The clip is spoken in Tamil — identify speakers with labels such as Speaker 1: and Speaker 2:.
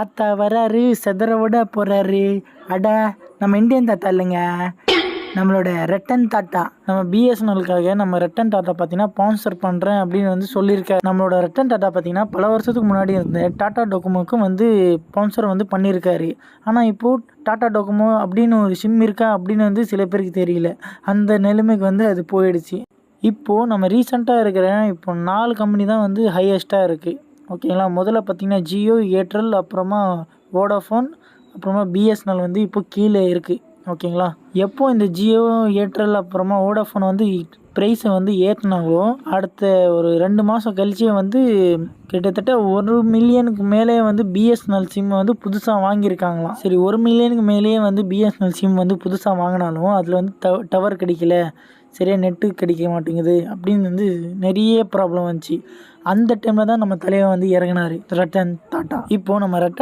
Speaker 1: தாத்தா வராரு, செதற விட போறாரு. அட, நம்ம இந்தியன் தாத்தா இல்லைங்க, நம்மளோட ரட்டன் தாத்தா. நம்ம பிஎஸ்என்எலுக்காக நம்ம ரட்டன் தாத்தா பார்த்தீங்கன்னா ஸ்பான்சர் பண்ணுறேன் அப்படின்னு வந்து சொல்லியிருக்காரு. நம்மளோட ரட்டன் தாத்தா பார்த்தீங்கன்னா பல வருஷத்துக்கு முன்னாடி இருந்த டாடா டொக்கோமோக்கும் வந்து ஸ்பான்சர் வந்து பண்ணியிருக்காரு. ஆனால் இப்போது டாடா டொக்கோமோ அப்படின்னு ஒரு சிம் இருக்கா அப்படின்னு வந்து சில பேருக்கு தெரியல. அந்த நிலைமைக்கு வந்து அது போயிடுச்சு. இப்போது நம்ம ரீசெண்டாக இருக்கிற இப்போ 4 கம்பெனி தான் வந்து ஹையஸ்ட்டாக இருக்குது. ஓகேங்களா. முதல்ல பார்த்தீங்கன்னா ஜியோ, ஏர்டெல், அப்புறமா வோடாஃபோன், அப்புறமா பிஎஸ்என்எல் வந்து இப்போ கீழே இருக்குது. ஓகேங்களா. எப்போ இந்த ஜியோ, ஏர்டெல், அப்புறமா வோடாஃபோன் வந்து ப்ரைஸை வந்து ஏற்றினாங்களோ அடுத்த ஒரு 2 மாதம் கழிச்சே வந்து கிட்டத்தட்ட 1 மில்லியனுக்கு மேலே வந்து பிஎஸ்என்எல் சிம் வந்து புதுசாக வாங்கியிருக்காங்களாம். சரி, 1 மில்லியனுக்கு மேலேயே வந்து பிஎஸ்என்எல் சிம் வந்து புதுசாக வாங்கினாலும் அதில் வந்து டவர் கிடைக்கல, சரியாக நெட்டு கிடைக்க மாட்டேங்குது அப்படின்னு வந்து நிறைய ப்ராப்ளம் வந்துச்சு. அந்த டைமில் தான் நம்ம தலைவன் வந்து இறங்கினார், ரட்டன் டாட்டா. இப்போது நம்ம ரட்டன்